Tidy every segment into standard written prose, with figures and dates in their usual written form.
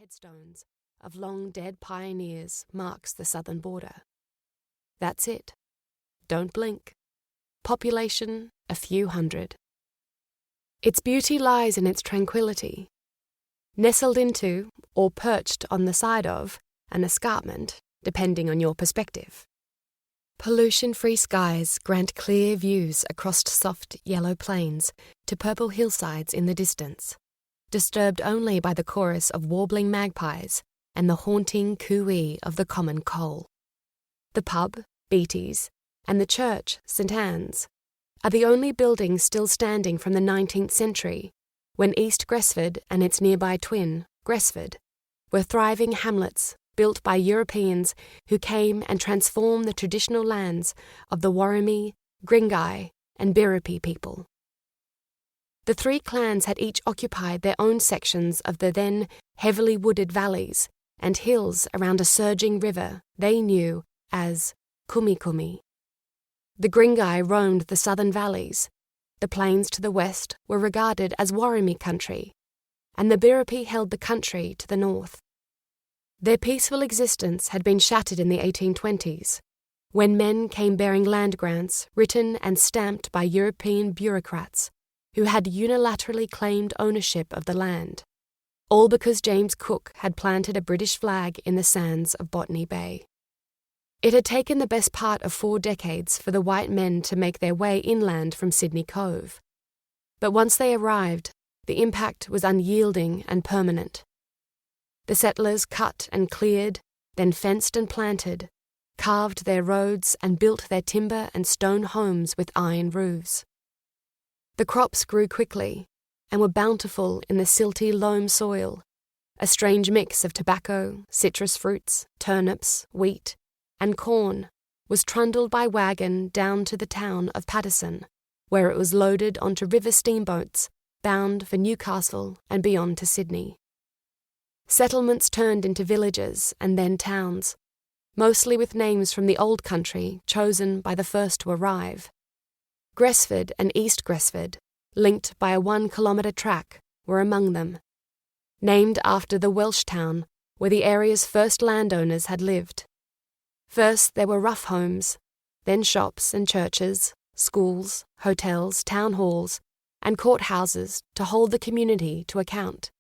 headstones of long-dead pioneers marks the southern border. That's it. Don't blink. Population, a few hundred. Its beauty lies in its tranquility. Nestled into, or perched on the side of, an escarpment, depending on your perspective. Pollution-free skies grant clear views across soft yellow plains to purple hillsides in the distance, disturbed only by the chorus of warbling magpies and the haunting coo-ee of the common coal. The pub, Beatty's, and the church, St Anne's, are the only buildings still standing from the 19th century, when East Gresford and its nearby twin, Gresford, were thriving hamlets built by Europeans who came and transformed the traditional lands of the Warrami, Gringai, and Biripi people. The three clans had each occupied their own sections of the then heavily wooded valleys and hills around a surging river they knew as Kumikumi. The Gringai roamed the southern valleys, the plains to the west were regarded as Warrami country, and the Biripi held the country to the north. Their peaceful existence had been shattered in the 1820s, when men came bearing land grants written and stamped by European bureaucrats who had unilaterally claimed ownership of the land, all because James Cook had planted a British flag in the sands of Botany Bay. It had taken the best part of 4 decades for the white men to make their way inland from Sydney Cove. But once they arrived, the impact was unyielding and permanent. The settlers cut and cleared, then fenced and planted, carved their roads and built their timber and stone homes with iron roofs. The crops grew quickly and were bountiful in the silty loam soil, a strange mix of tobacco, citrus fruits, turnips, wheat, and corn was trundled by wagon down to the town of Paterson, where it was loaded onto river steamboats bound for Newcastle and beyond to Sydney. Settlements turned into villages and then towns, mostly with names from the old country chosen by the first to arrive. Gresford and East Gresford, linked by a 1-kilometre track, were among them, named after the Welsh town where the area's first landowners had lived. First there were rough homes, then shops and churches, schools, hotels, town halls, and courthouses to hold the community to account.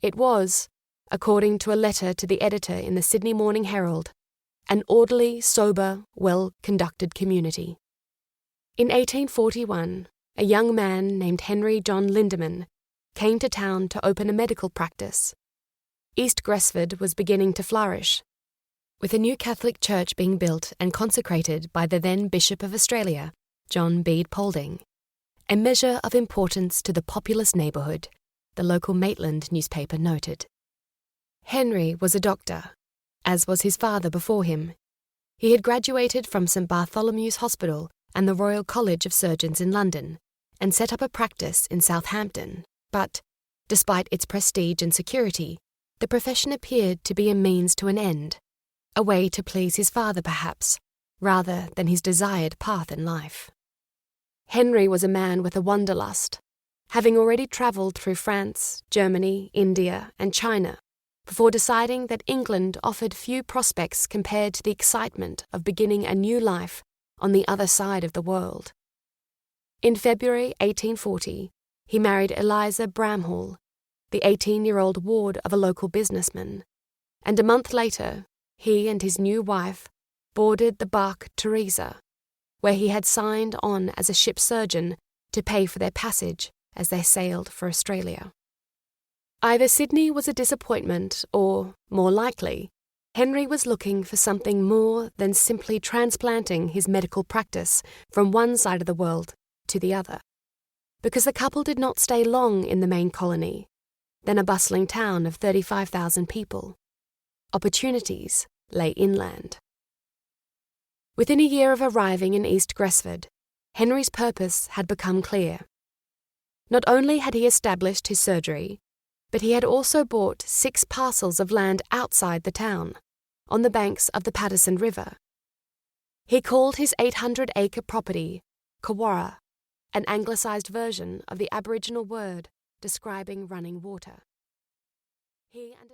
It was, according to a letter to the editor in the Sydney Morning Herald, an orderly, sober, well-conducted community. In 1841, a young man named Henry John Lindeman came to town to open a medical practice. East Gresford was beginning to flourish, with a new Catholic church being built and consecrated by the then Bishop of Australia, John Bede Paulding, a measure of importance to the populous neighbourhood, the local Maitland newspaper noted. Henry was a doctor, as was his father before him. He had graduated from St Bartholomew's Hospital and the Royal College of Surgeons in London, and set up a practice in Southampton, but, despite its prestige and security, the profession appeared to be a means to an end, a way to please his father perhaps, rather than his desired path in life. Henry was a man with a wanderlust, having already travelled through France, Germany, India, and China, before deciding that England offered few prospects compared to the excitement of beginning a new life on the other side of the world. In February 1840, he married Eliza Bramhall, the 18-year-old ward of a local businessman, and a month later, he and his new wife boarded the barque Teresa, where he had signed on as a ship surgeon to pay for their passage as they sailed for Australia. Either Sydney was a disappointment or, more likely, Henry was looking for something more than simply transplanting his medical practice from one side of the world to the other, because the couple did not stay long in the main colony, then a bustling town of 35,000 people. Opportunities lay inland. Within a year of arriving in East Gresford, Henry's purpose had become clear. Not only had he established his surgery, but he had also bought 6 parcels of land outside the town, on the banks of the Paterson River. He called his 800-acre property Kawarra, an anglicised version of the Aboriginal word describing running water. He and